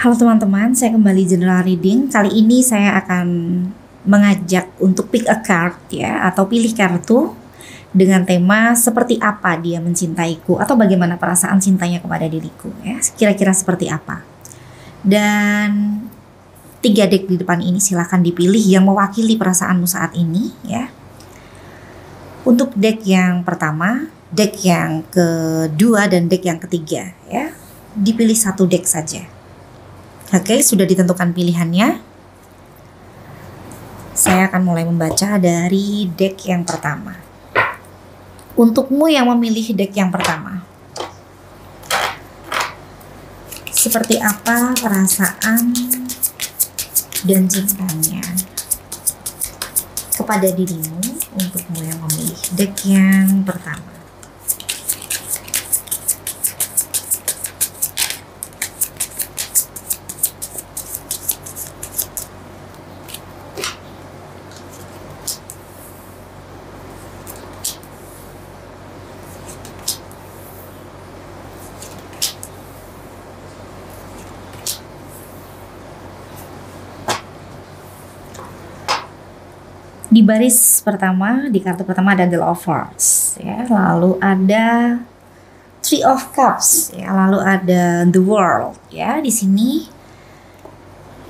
Halo teman-teman, saya kembali general reading. Kali ini saya akan mengajak untuk pick a card ya, atau pilih kartu dengan tema seperti apa dia mencintaiku atau bagaimana perasaan cintanya kepada diriku ya. Kira-kira seperti apa. Dan 3 deck di depan ini silakan dipilih yang mewakili perasaanmu saat ini ya. Untuk deck yang pertama, deck yang kedua dan deck yang ketiga ya. Dipilih satu deck saja. Oke, sudah ditentukan pilihannya. Saya akan mulai membaca dari deck yang pertama. Untukmu yang memilih deck yang pertama, seperti apa perasaan dan cintanya kepada dirimu? Untukmu yang memilih deck yang pertama. Di baris pertama, di kartu pertama ada The Lovers ya, lalu ada Three of Cups ya, lalu ada The World ya. Di sini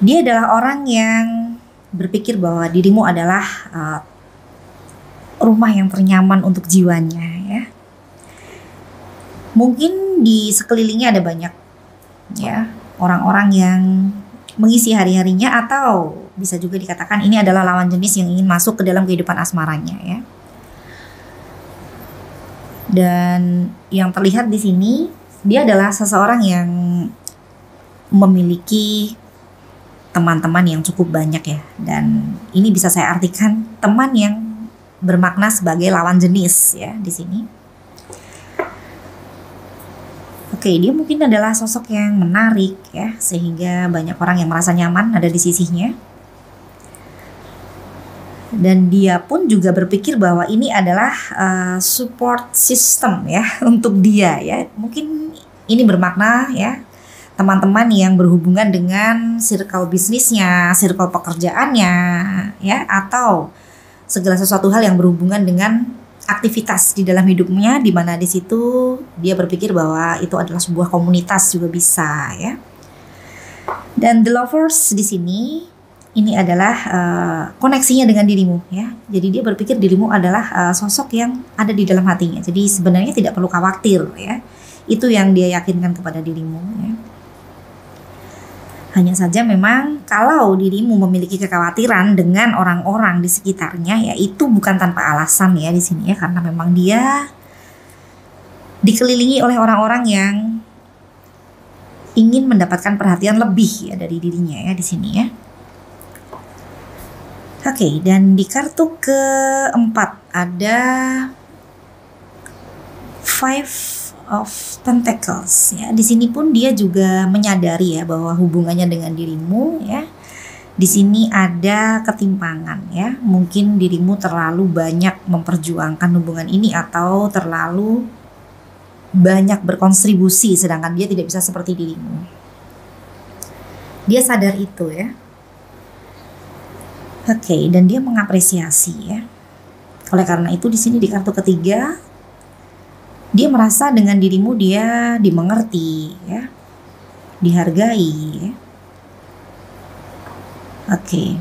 dia adalah orang yang berpikir bahwa dirimu adalah rumah yang ternyaman untuk jiwanya ya. Mungkin di sekelilingnya ada banyak ya orang-orang yang mengisi hari-harinya, atau bisa juga dikatakan ini adalah lawan jenis yang ingin masuk ke dalam kehidupan asmaranya ya. Dan yang terlihat di sini dia adalah seseorang yang memiliki teman-teman yang cukup banyak ya, dan ini bisa saya artikan teman yang bermakna sebagai lawan jenis ya di sini. Oke, dia mungkin adalah sosok yang menarik ya, sehingga banyak orang yang merasa nyaman ada di sisinya. Dan dia pun juga berpikir bahwa ini adalah support system ya untuk dia ya. Mungkin ini bermakna ya, teman-teman yang berhubungan dengan circle bisnisnya, circle pekerjaannya ya, atau segala sesuatu hal yang berhubungan dengan aktivitas di dalam hidupnya, di mana di situ dia berpikir bahwa itu adalah sebuah komunitas juga bisa ya. Dan The Lovers di sini ini adalah koneksinya dengan dirimu ya. Jadi dia berpikir dirimu adalah sosok yang ada di dalam hatinya. Jadi sebenarnya tidak perlu khawatir ya. Itu yang dia yakinkan kepada dirimu ya. Hanya saja memang kalau dirimu memiliki kekhawatiran dengan orang-orang di sekitarnya ya, itu bukan tanpa alasan ya di sini ya, karena memang dia dikelilingi oleh orang-orang yang ingin mendapatkan perhatian lebih ya dari dirinya ya di sini ya. Oke, dan di kartu keempat ada Five of Pentacles ya. Di sini pun dia juga menyadari ya bahwa hubungannya dengan dirimu ya. Di sini ada ketimpangan ya. Mungkin dirimu terlalu banyak memperjuangkan hubungan ini atau terlalu banyak berkontribusi, sedangkan dia tidak bisa seperti dirimu. Dia sadar itu ya. Oke, dan dia mengapresiasi ya. Oleh karena itu di sini di kartu ketiga dia merasa dengan dirimu dia dimengerti ya, dihargai ya. Oke.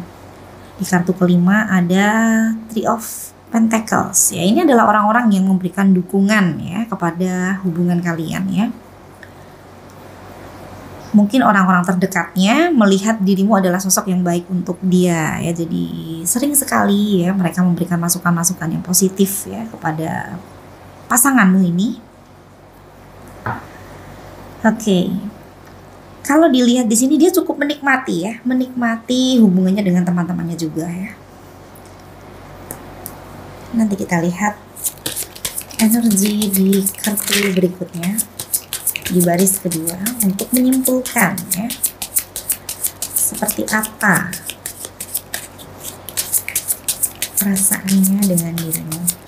Di kartu kelima ada Three of Pentacles ya. Ini adalah orang-orang yang memberikan dukungan ya kepada hubungan kalian ya. Mungkin orang-orang terdekatnya melihat dirimu adalah sosok yang baik untuk dia ya. Jadi sering sekali ya mereka memberikan masukan-masukan yang positif ya kepada pasanganmu ini. Oke. Kalau dilihat di sini dia cukup menikmati ya, menikmati hubungannya dengan teman-temannya juga ya. Nanti kita lihat energi di kartu berikutnya di baris kedua untuk menyimpulkan ya. Seperti apa perasaannya dengan dirimu.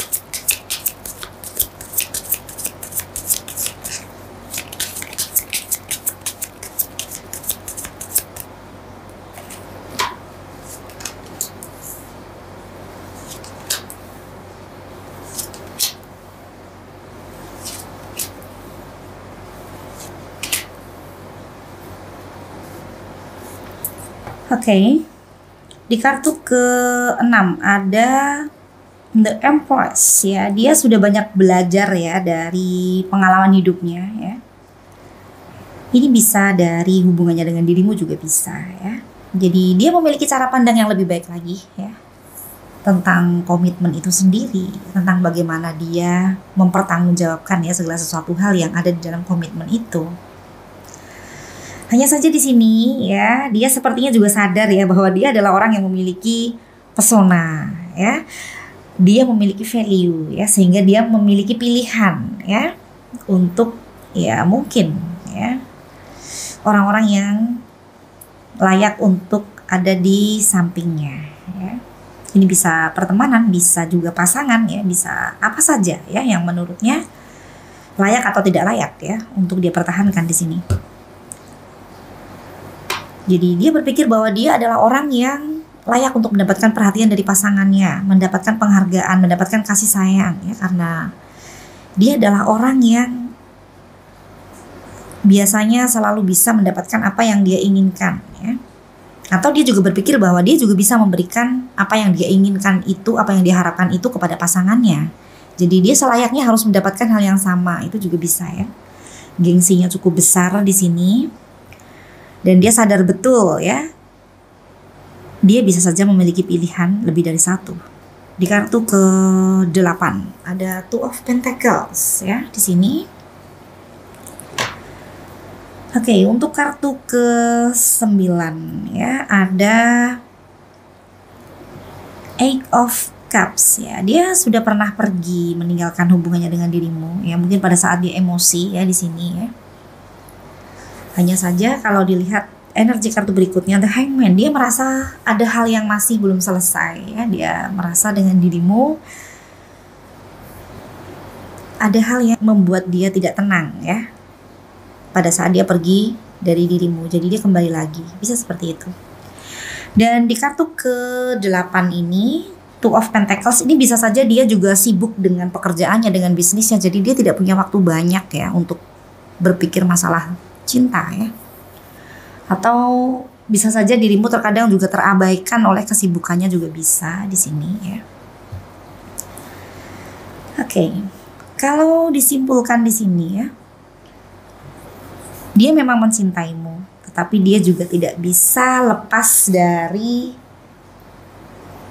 Oke. Di kartu ke-6 ada The Empress ya. Dia sudah banyak belajar ya dari pengalaman hidupnya ya. Ini bisa dari hubungannya dengan dirimu juga bisa ya. Jadi dia memiliki cara pandang yang lebih baik lagi ya. Tentang komitmen itu sendiri, tentang bagaimana dia mempertanggungjawabkan ya segala sesuatu hal yang ada di dalam komitmen itu. Hanya saja di sini ya, dia sepertinya juga sadar ya bahwa dia adalah orang yang memiliki pesona ya. Dia memiliki value ya, sehingga dia memiliki pilihan ya untuk ya mungkin ya orang-orang yang layak untuk ada di sampingnya ya. Ini bisa pertemanan, bisa juga pasangan ya, bisa apa saja ya yang menurutnya layak atau tidak layak ya untuk dia pertahankan di sini. Jadi dia berpikir bahwa dia adalah orang yang layak untuk mendapatkan perhatian dari pasangannya, mendapatkan penghargaan, mendapatkan kasih sayang ya, karena dia adalah orang yang biasanya selalu bisa mendapatkan apa yang dia inginkan ya. Atau dia juga berpikir bahwa dia juga bisa memberikan apa yang dia inginkan itu, apa yang dia harapkan itu kepada pasangannya. Jadi dia selayaknya harus mendapatkan hal yang sama, itu juga bisa ya. Gengsinya cukup besar di sini. Dan dia sadar betul ya, dia bisa saja memiliki pilihan lebih dari satu. Di kartu ke-8 ada Two of Pentacles ya di sini. Oke, untuk kartu ke-9 ya ada Eight of Cups ya. Dia sudah pernah pergi meninggalkan hubungannya dengan dirimu ya, mungkin pada saat dia emosi ya di sini ya. Hanya saja kalau dilihat energi kartu berikutnya The Hangman, dia merasa ada hal yang masih belum selesai ya. Dia merasa dengan dirimu ada hal yang membuat dia tidak tenang ya pada saat dia pergi dari dirimu. Jadi dia kembali lagi, bisa seperti itu. Dan di kartu ke-8 ini Two of Pentacles, ini bisa saja dia juga sibuk dengan pekerjaannya, dengan bisnisnya. Jadi dia tidak punya waktu banyak ya untuk berpikir masalah cinta ya. Atau bisa saja dirimu terkadang juga terabaikan oleh kesibukannya juga bisa di sini ya. Oke. Kalau disimpulkan di sini ya, dia memang mencintaimu, tetapi dia juga tidak bisa lepas dari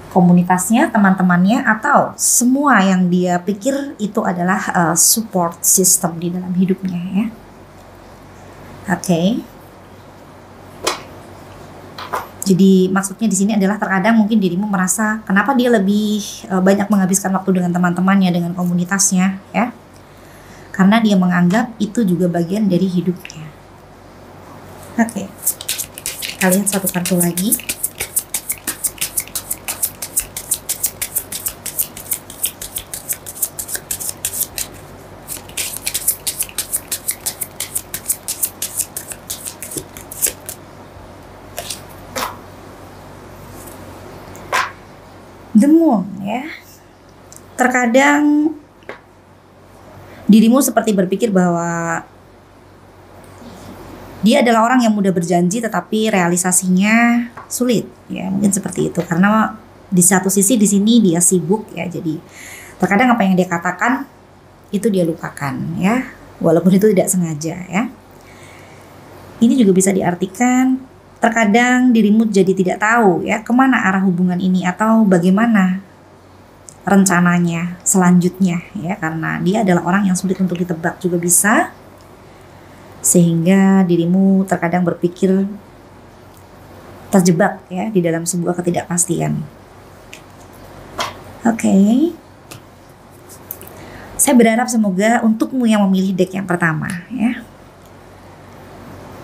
komunitasnya, teman-temannya, atau semua yang dia pikir itu adalah support system di dalam hidupnya ya. Oke. Jadi maksudnya di sini adalah terkadang mungkin dirimu merasa kenapa dia lebih banyak menghabiskan waktu dengan teman-temannya, dengan komunitasnya ya. Karena dia menganggap itu juga bagian dari hidupnya. Oke. Kita lihat satu kartu lagi. The Moon ya. Terkadang dirimu seperti berpikir bahwa dia adalah orang yang mudah berjanji tetapi realisasinya sulit ya, mungkin seperti itu. Karena di satu sisi di sini dia sibuk ya, jadi terkadang apa yang dia katakan itu dia lupakan ya, walaupun itu tidak sengaja ya. Ini juga bisa diartikan terkadang dirimu jadi tidak tahu ya kemana arah hubungan ini atau bagaimana rencananya selanjutnya ya, karena dia adalah orang yang sulit untuk ditebak juga bisa, sehingga dirimu terkadang berpikir terjebak ya di dalam sebuah ketidakpastian. Oke. Saya berharap semoga untukmu yang memilih deck yang pertama ya,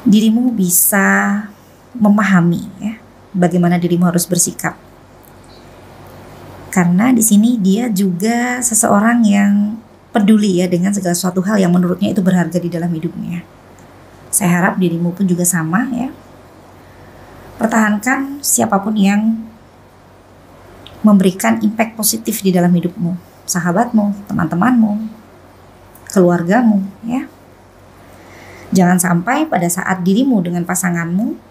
dirimu bisa memahami ya bagaimana dirimu harus bersikap. Karena di sini dia juga seseorang yang peduli ya dengan segala sesuatu hal yang menurutnya itu berharga di dalam hidupnya. Saya harap dirimu pun juga sama ya. Pertahankan siapapun yang memberikan impact positif di dalam hidupmu, sahabatmu, teman-temanmu, keluargamu ya. Jangan sampai pada saat dirimu dengan pasanganmu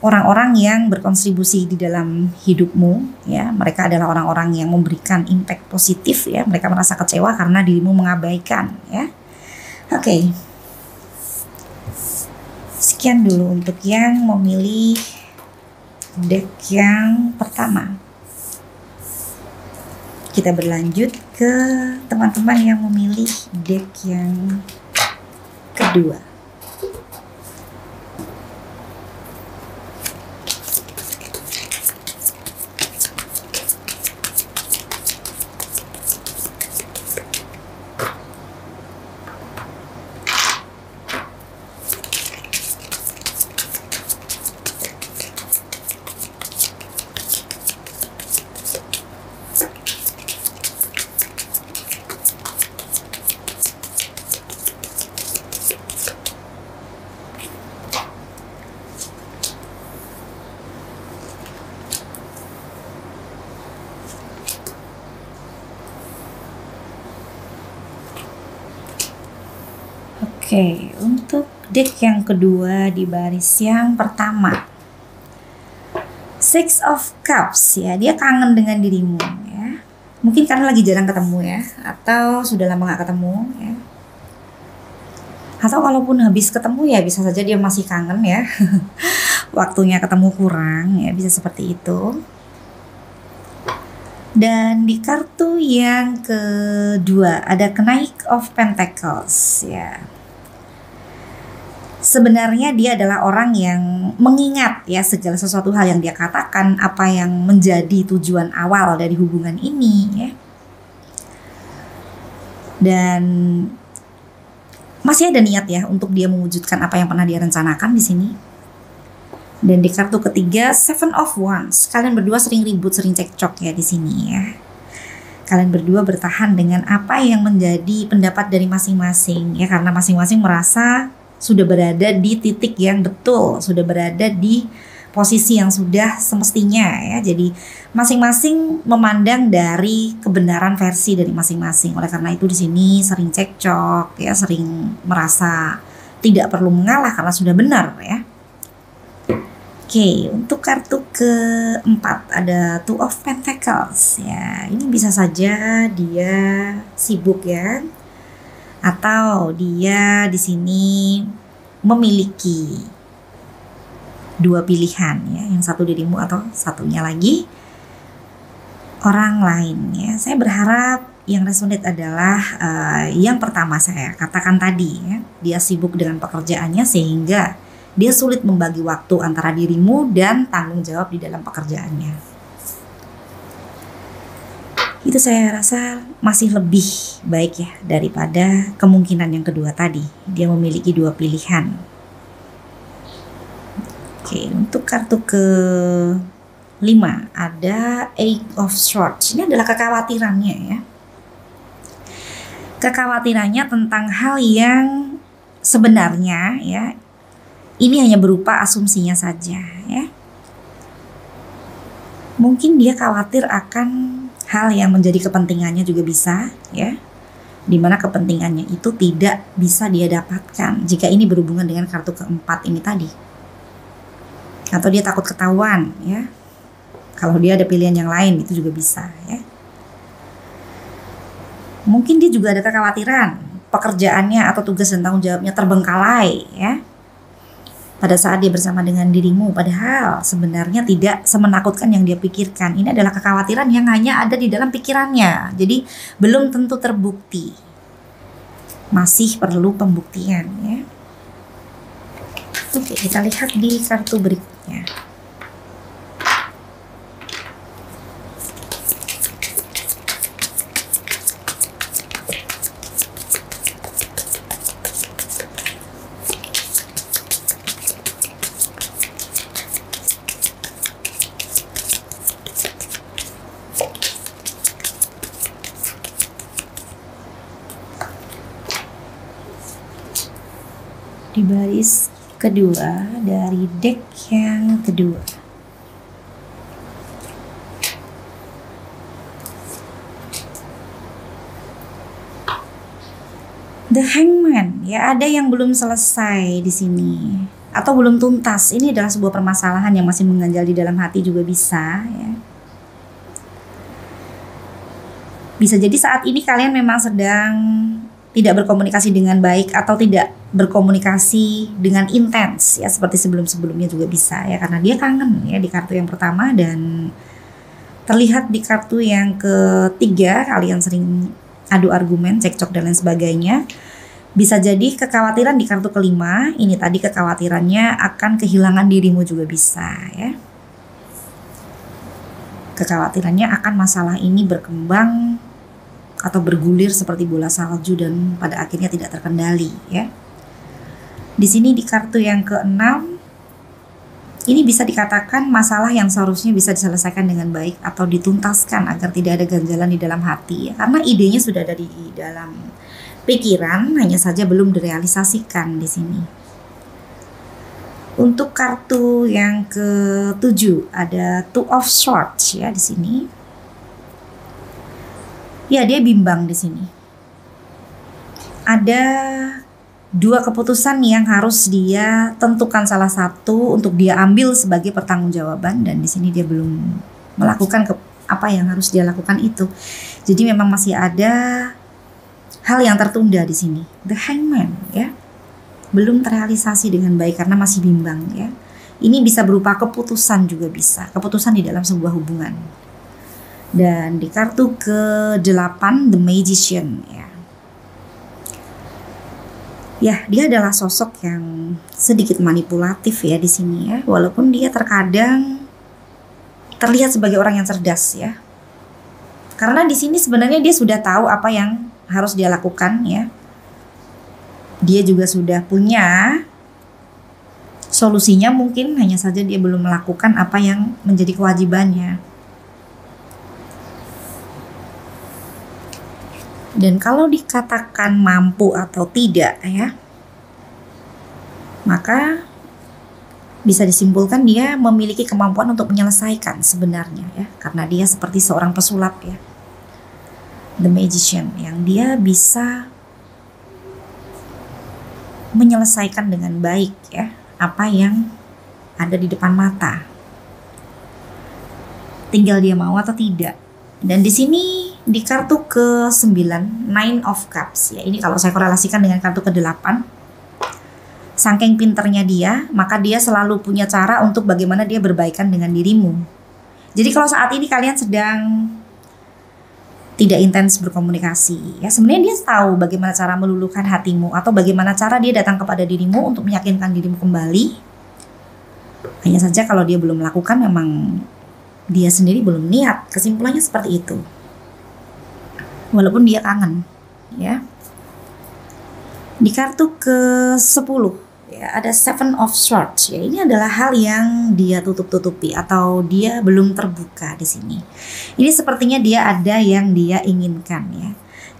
orang-orang yang berkontribusi di dalam hidupmu, ya. Mereka adalah orang-orang yang memberikan impact positif, ya. Mereka merasa kecewa karena dirimu mengabaikan, ya. Oke. Sekian dulu untuk yang memilih deck yang pertama. Kita berlanjut ke teman-teman yang memilih deck yang kedua. Oke, untuk deck yang kedua di baris yang pertama, Six of Cups, ya. Dia kangen dengan dirimu, ya. Mungkin karena lagi jarang ketemu, ya, atau sudah lama gak ketemu, ya. Atau kalaupun habis ketemu, ya bisa saja dia masih kangen, ya. Waktunya ketemu kurang, ya, bisa seperti itu. Dan di kartu yang kedua ada Knight of Pentacles, ya. Sebenarnya dia adalah orang yang mengingat, ya, segala sesuatu hal yang dia katakan, apa yang menjadi tujuan awal dari hubungan ini, ya. Dan masih ada niat, ya, untuk dia mewujudkan apa yang pernah dia rencanakan di sini. Dan di kartu ketiga Seven of Wands, kalian berdua sering ribut, sering cekcok, ya, di sini, ya. Kalian berdua bertahan dengan apa yang menjadi pendapat dari masing-masing, ya, karena masing-masing merasa sudah berada di titik yang betul, sudah berada di posisi yang sudah semestinya, ya. Jadi masing-masing memandang dari kebenaran versi dari masing-masing. Oleh karena itu di sini sering cekcok, ya, sering merasa tidak perlu mengalah karena sudah benar, ya. Oke, untuk kartu keempat ada Two of Pentacles, ya. Ini bisa saja dia sibuk, ya. Atau dia di sini memiliki dua pilihan, ya, yang satu dirimu atau satunya lagi orang lain, ya. Saya berharap yang resonate adalah yang pertama saya katakan tadi, ya. Dia sibuk dengan pekerjaannya sehingga dia sulit membagi waktu antara dirimu dan tanggung jawab di dalam pekerjaannya. Itu saya rasa masih lebih baik, ya, daripada kemungkinan yang kedua tadi. Dia memiliki dua pilihan. Oke, untuk kartu ke-5 ada Eight of Swords. Ini adalah kekhawatirannya, ya. Kekhawatirannya tentang hal yang sebenarnya, ya, ini hanya berupa asumsinya saja, ya. Mungkin dia khawatir akan hal yang menjadi kepentingannya juga bisa, ya. Dimana kepentingannya itu tidak bisa dia dapatkan jika ini berhubungan dengan kartu keempat ini tadi. Atau dia takut ketahuan, ya. Kalau dia ada pilihan yang lain itu juga bisa, ya. Mungkin dia juga ada kekhawatiran pekerjaannya atau tugas dan tanggung jawabnya terbengkalai, ya, pada saat dia bersama dengan dirimu, padahal sebenarnya tidak semenakutkan yang dia pikirkan. Ini adalah kekhawatiran yang hanya ada di dalam pikirannya, jadi belum tentu terbukti, masih perlu pembuktian, ya. Oke, kita lihat di kartu berikutnya. Di baris kedua dari deck yang kedua. The Hangman, ya, ada yang belum selesai di sini. atau belum tuntas. Ini adalah sebuah permasalahan yang masih mengganjal di dalam hati juga bisa ya. Bisa jadi saat ini kalian memang sedang tidak berkomunikasi dengan baik atau tidak berkomunikasi dengan intens ya, seperti sebelum-sebelumnya juga bisa ya, karena dia kangen ya di kartu yang pertama, dan terlihat di kartu yang ketiga kalian sering adu argumen, cekcok dan lain sebagainya. Bisa jadi kekhawatiran di kartu kelima, ini tadi kekhawatirannya akan kehilangan dirimu juga bisa ya. Kekhawatirannya akan masalah ini berkembang atau bergulir seperti bola salju dan pada akhirnya tidak terkendali ya. Di sini di kartu yang keenam, ini bisa dikatakan masalah yang seharusnya bisa diselesaikan dengan baik atau dituntaskan agar tidak ada ganjalan di dalam hati ya. Karena idenya sudah ada di dalam pikiran, hanya saja belum direalisasikan di sini. Untuk kartu yang ketujuh ada Two of Swords ya di sini. Ya, dia bimbang di sini. Ada dua keputusan yang harus dia tentukan salah satu untuk dia ambil sebagai pertanggungjawaban, dan di sini dia belum melakukan apa yang harus dia lakukan itu. Jadi memang masih ada hal yang tertunda di sini. The Hangman ya. Belum terrealisasi dengan baik karena masih bimbang ya. Ini bisa berupa keputusan juga bisa. Keputusan di dalam sebuah hubungan. Dan di kartu ke-8 The Magician ya. Ya, dia adalah sosok yang sedikit manipulatif ya di sini ya. Walaupun dia terkadang terlihat sebagai orang yang cerdas ya. Karena di sini sebenarnya dia sudah tahu apa yang harus dia lakukan ya. Dia juga sudah punya solusinya, mungkin hanya saja dia belum melakukan apa yang menjadi kewajibannya. Dan kalau dikatakan mampu atau tidak ya, maka bisa disimpulkan dia memiliki kemampuan untuk menyelesaikan sebenarnya ya, karena dia seperti seorang pesulap ya. The Magician, yang dia bisa menyelesaikan dengan baik ya apa yang ada di depan mata. Tinggal dia mau atau tidak. Dan di sini di kartu ke-9 Nine of Cups ya. Ini kalau saya korelasikan dengan kartu ke-8, saking pinternya dia, maka dia selalu punya cara untuk bagaimana dia berbaikan dengan dirimu. Jadi kalau saat ini kalian sedang tidak intens berkomunikasi ya, sebenarnya dia tahu bagaimana cara meluluhkan hatimu atau bagaimana cara dia datang kepada dirimu untuk meyakinkan dirimu kembali. Hanya saja kalau dia belum melakukan, memang dia sendiri belum niat. Kesimpulannya seperti itu. Walaupun dia kangen ya. Di kartu ke-10 ya, ada Seven of Swords ya. Ini adalah hal yang dia tutup-tutupi atau dia belum terbuka di sini. Ini sepertinya dia ada yang dia inginkan ya.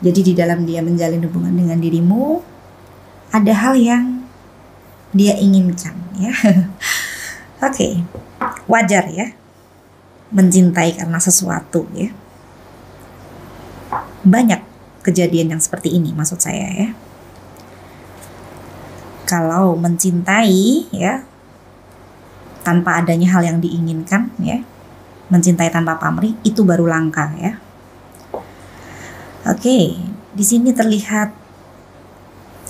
Jadi di dalam dia menjalin hubungan dengan dirimu, ada hal yang dia inginkan ya. Oke, wajar ya mencintai karena sesuatu ya. Banyak kejadian yang seperti ini maksud saya ya. Kalau mencintai ya tanpa adanya hal yang diinginkan ya, mencintai tanpa pamrih, itu baru langka ya. Oke, di sini terlihat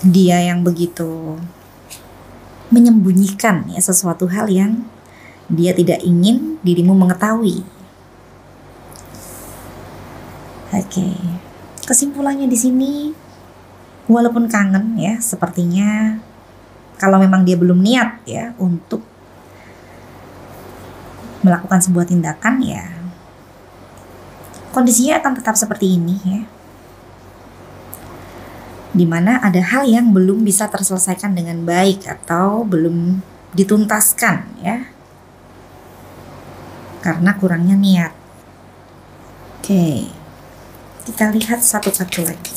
dia yang begitu menyembunyikan ya sesuatu hal yang dia tidak ingin dirimu mengetahui. Oke. Kesimpulannya di sini, walaupun kangen ya, sepertinya kalau memang dia belum niat ya untuk melakukan sebuah tindakan ya, kondisinya akan tetap seperti ini ya. Dimana ada hal yang belum bisa terselesaikan dengan baik atau belum dituntaskan ya, karena kurangnya niat. Oke, kita lihat satu kartu lagi.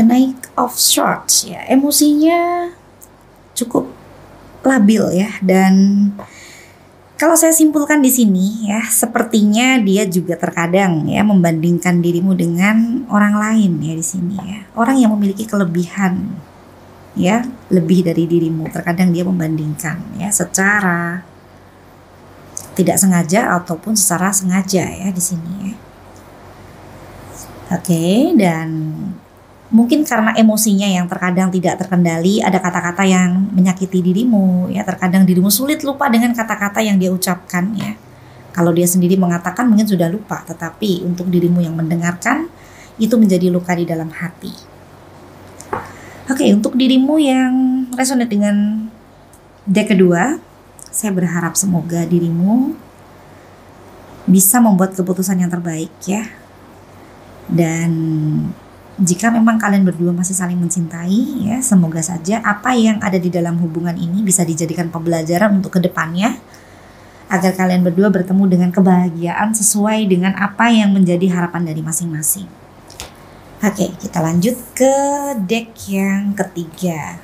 Knight of Swords ya, emosinya cukup labil ya. Dan kalau saya simpulkan di sini ya, sepertinya dia juga terkadang ya membandingkan dirimu dengan orang lain ya di sini ya. Orang yang memiliki kelebihan ya, lebih dari dirimu. Terkadang dia membandingkan ya secara tidak sengaja ataupun secara sengaja ya di sini ya. Oke, dan mungkin karena emosinya yang terkadang tidak terkendali, ada kata-kata yang menyakiti dirimu ya. Terkadang dirimu sulit lupa dengan kata-kata yang dia ucapkan ya. Kalau dia sendiri mengatakan mungkin sudah lupa, tetapi untuk dirimu yang mendengarkan itu menjadi luka di dalam hati. Oke, untuk dirimu yang resonate dengan deck kedua, saya berharap semoga dirimu bisa membuat keputusan yang terbaik ya. Dan jika memang kalian berdua masih saling mencintai ya, semoga saja apa yang ada di dalam hubungan ini bisa dijadikan pembelajaran untuk kedepannya, agar kalian berdua bertemu dengan kebahagiaan sesuai dengan apa yang menjadi harapan dari masing-masing. Oke, kita lanjut ke deck yang ketiga.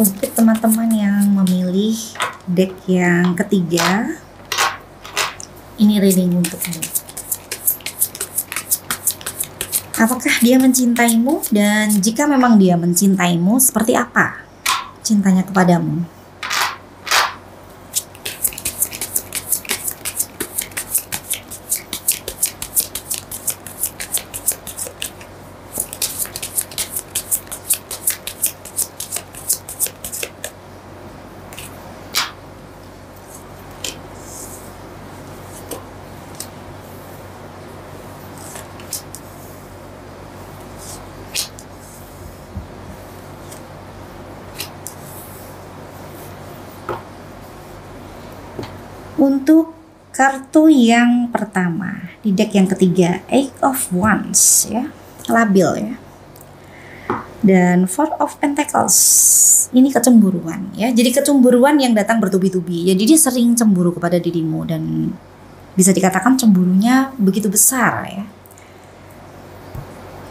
Untuk teman-teman yang memilih deck yang ketiga, ini reading untukmu. Apakah dia mencintaimu? Dan jika memang dia mencintaimu, seperti apa cintanya kepadamu? Untuk kartu yang pertama di deck yang ketiga, Eight of Wands ya, labil ya. Dan Four of Pentacles, ini kecemburuan ya. Jadi kecemburuan yang datang bertubi-tubi. Jadi dia sering cemburu kepada dirimu dan bisa dikatakan cemburunya begitu besar ya.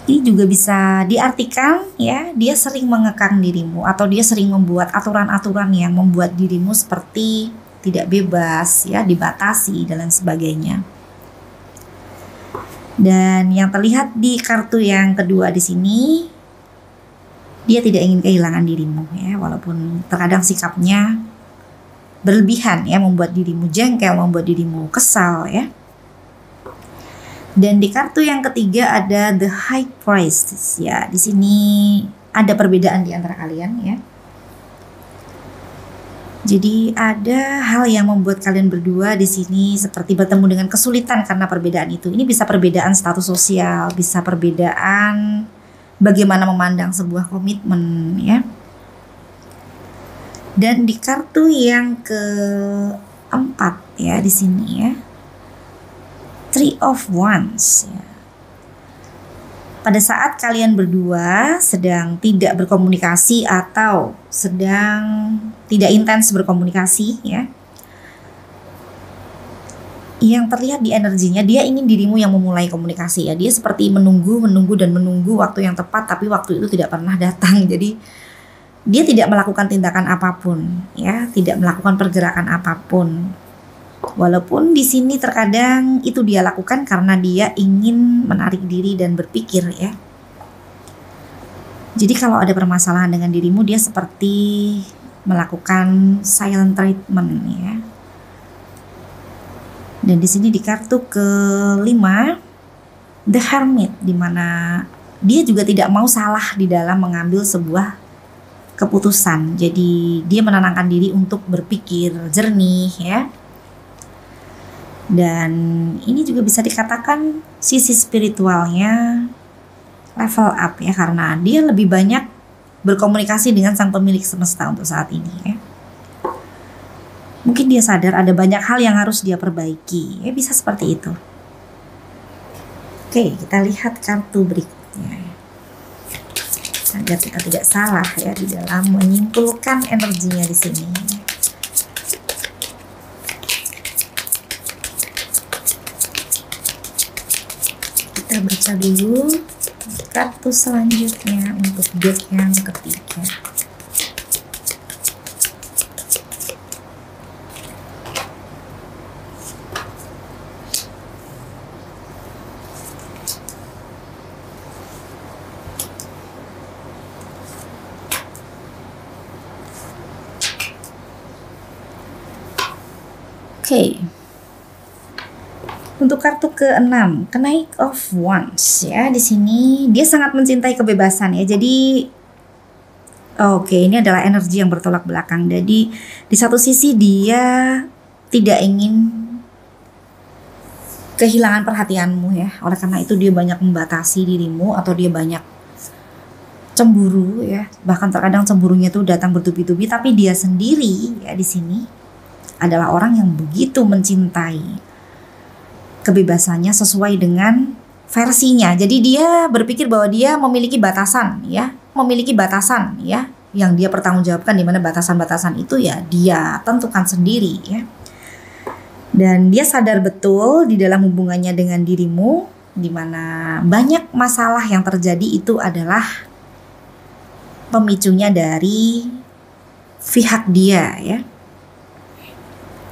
Ini juga bisa diartikan ya, dia sering mengekang dirimu atau dia sering membuat aturan-aturan yang membuat dirimu seperti tidak bebas ya, dibatasi dan lain sebagainya. Dan yang terlihat di kartu yang kedua di sini, dia tidak ingin kehilangan dirimu ya, walaupun terkadang sikapnya berlebihan ya, membuat dirimu jengkel, membuat dirimu kesal ya. Dan di kartu yang ketiga ada The High Priestess ya. Di sini ada perbedaan di antara kalian ya. Jadi ada hal yang membuat kalian berdua di sini seperti bertemu dengan kesulitan karena perbedaan itu. Ini bisa perbedaan status sosial, bisa perbedaan bagaimana memandang sebuah komitmen ya. Dan di kartu yang keempat ya di sini ya, Three of Wands ya. Pada saat kalian berdua sedang tidak berkomunikasi atau sedang tidak intens berkomunikasi ya, yang terlihat di energinya dia ingin dirimu yang memulai komunikasi ya. Dia seperti menunggu waktu yang tepat, tapi waktu itu tidak pernah datang. Jadi dia tidak melakukan tindakan apapun ya, tidak melakukan pergerakan apapun. Walaupun di sini terkadang itu dia lakukan karena dia ingin menarik diri dan berpikir ya. Jadi kalau ada permasalahan dengan dirimu, dia seperti melakukan silent treatment ya. Dan di sini di kartu kelima, The Hermit, di mana dia juga tidak mau salah di dalam mengambil sebuah keputusan. Jadi dia menenangkan diri untuk berpikir jernih ya. Dan ini juga bisa dikatakan sisi spiritualnya level up ya, karena dia lebih banyak berkomunikasi dengan sang pemilik semesta untuk saat ini ya. Mungkin dia sadar ada banyak hal yang harus dia perbaiki ya, bisa seperti itu. Oke, kita lihat kartu berikutnya agar kita tidak salah ya di dalam menyimpulkan energinya di sini. Kita baca dulu kartu selanjutnya untuk deck yang ketiga. Oke. Untuk kartu ke-6, Knight of Wands ya. Di sini dia sangat mencintai kebebasan ya. Jadi oke, ini adalah energi yang bertolak belakang. Jadi di satu sisi dia tidak ingin kehilangan perhatianmu ya. Oleh karena itu dia banyak membatasi dirimu atau dia banyak cemburu ya. Bahkan terkadang cemburunya itu datang bertubi-tubi, tapi dia sendiri ya di sini adalah orang yang begitu mencintai kebebasannya sesuai dengan versinya. Jadi dia berpikir bahwa dia memiliki batasan ya, yang dia pertanggungjawabkan, di mana batasan-batasan itu ya dia tentukan sendiri ya. Dan dia sadar betul di dalam hubungannya dengan dirimu, di mana banyak masalah yang terjadi itu adalah pemicunya dari pihak dia ya.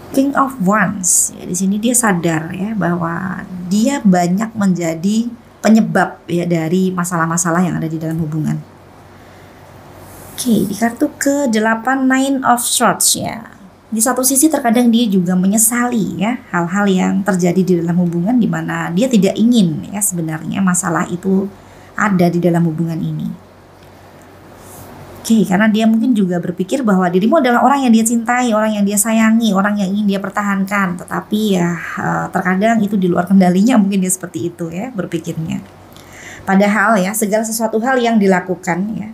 King of Wands ya, di sini dia sadar ya bahwa dia banyak menjadi penyebab ya dari masalah-masalah yang ada di dalam hubungan. Oke, di kartu ke-8 Nine of Swords ya. Di satu sisi terkadang dia juga menyesali ya hal-hal yang terjadi di dalam hubungan, di mana dia tidak ingin ya sebenarnya masalah itu ada di dalam hubungan ini. Oke, karena dia mungkin juga berpikir bahwa dirimu adalah orang yang dia cintai, orang yang dia sayangi, orang yang ingin dia pertahankan. Tetapi ya terkadang itu di luar kendalinya, mungkin dia seperti itu ya berpikirnya. Padahal ya segala sesuatu hal yang dilakukan ya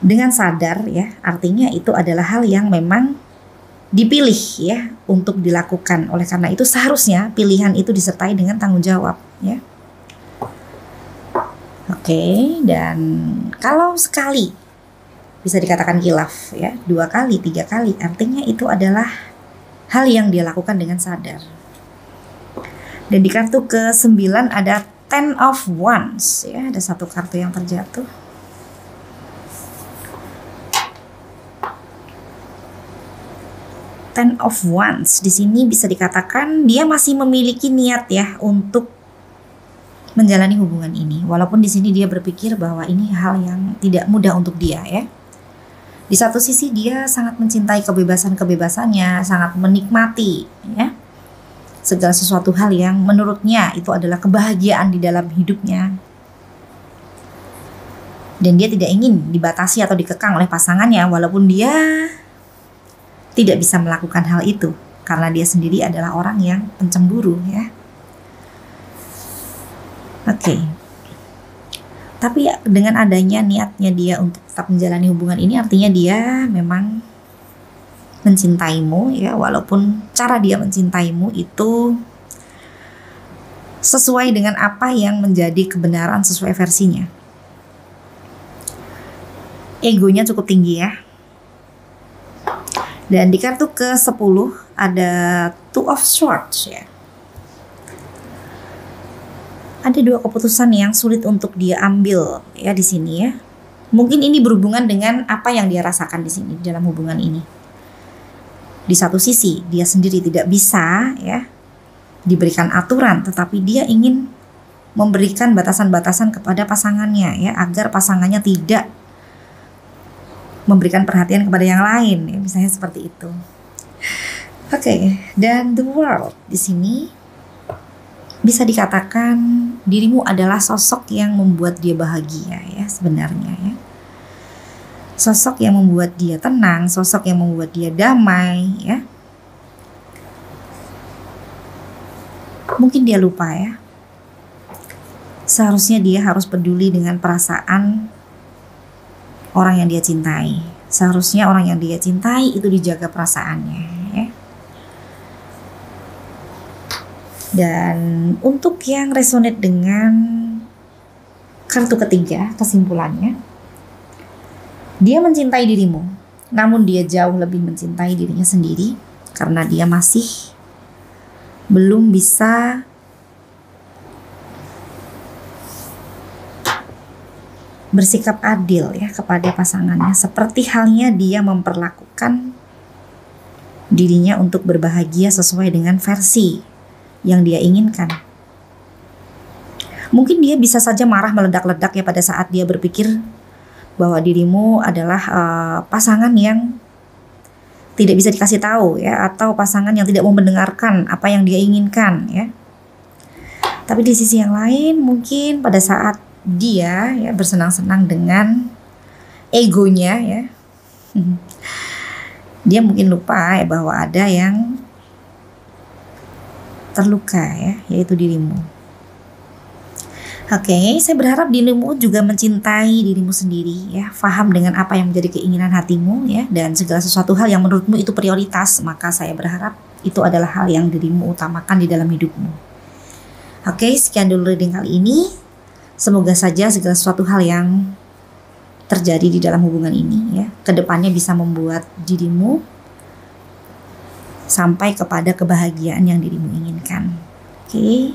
dengan sadar ya, artinya itu adalah hal yang memang dipilih ya untuk dilakukan. Oleh karena itu seharusnya pilihan itu disertai dengan tanggung jawab ya. Oke, dan kalau sekali bisa dikatakan khilaf ya, 2 kali, 3 kali, artinya itu adalah hal yang dia lakukan dengan sadar. Dan di kartu ke-9 ada Ten of Wands ya, ada satu kartu yang terjatuh. Ten of Wands di sini bisa dikatakan dia masih memiliki niat ya untuk menjalani hubungan ini, walaupun di sini dia berpikir bahwa ini hal yang tidak mudah untuk dia ya. Di satu sisi dia sangat mencintai kebebasannya, sangat menikmati ya segala sesuatu hal yang menurutnya itu adalah kebahagiaan di dalam hidupnya. Dan dia tidak ingin dibatasi atau dikekang oleh pasangannya, walaupun dia tidak bisa melakukan hal itu karena dia sendiri adalah orang yang pencemburu ya. Oke. Tapi ya, dengan adanya niatnya dia untuk tetap menjalani hubungan ini, artinya dia memang mencintaimu ya, walaupun cara dia mencintaimu itu sesuai dengan apa yang menjadi kebenaran sesuai versinya. Egonya cukup tinggi ya. Dan di kartu ke-10 ada Two of Swords ya. Ada 2 keputusan yang sulit untuk dia ambil ya di sini ya. Mungkin ini berhubungan dengan apa yang dia rasakan di sini dalam hubungan ini. Di satu sisi dia sendiri tidak bisa ya diberikan aturan, tetapi dia ingin memberikan batasan-batasan kepada pasangannya ya, agar pasangannya tidak memberikan perhatian kepada yang lain ya, misalnya seperti itu. Oke, dan the world di sini bisa dikatakan dirimu adalah sosok yang membuat dia bahagia ya sebenarnya ya. Sosok yang membuat dia tenang, sosok yang membuat dia damai ya. Mungkin dia lupa ya. Seharusnya dia harus peduli dengan perasaan orang yang dia cintai. Seharusnya orang yang dia cintai itu dijaga perasaannya ya. Dan untuk yang resonate dengan kartu ketiga, kesimpulannya, dia mencintai dirimu, namun dia jauh lebih mencintai dirinya sendiri karena dia masih belum bisa bersikap adil ya kepada pasangannya, seperti halnya dia memperlakukan dirinya untuk berbahagia sesuai dengan versi yang dia inginkan. Mungkin dia bisa saja marah meledak-ledak ya pada saat dia berpikir bahwa dirimu adalah pasangan yang tidak bisa dikasih tahu ya, atau pasangan yang tidak mau mendengarkan apa yang dia inginkan ya. Tapi di sisi yang lain mungkin pada saat dia ya bersenang-senang dengan egonya ya, dia mungkin lupa ya bahwa ada yang terluka ya, yaitu dirimu. Oke, saya berharap dirimu juga mencintai dirimu sendiri ya, paham dengan apa yang menjadi keinginan hatimu ya, dan segala sesuatu hal yang menurutmu itu prioritas, maka saya berharap itu adalah hal yang dirimu utamakan di dalam hidupmu. Oke, sekian dulu reading kali ini. Semoga saja segala sesuatu hal yang terjadi di dalam hubungan ini ya, kedepannya bisa membuat dirimu sampai kepada kebahagiaan yang dirimu inginkan. Oke.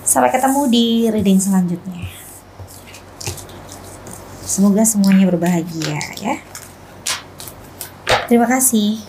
Sampai ketemu di reading selanjutnya. Semoga semuanya berbahagia ya. Terima kasih.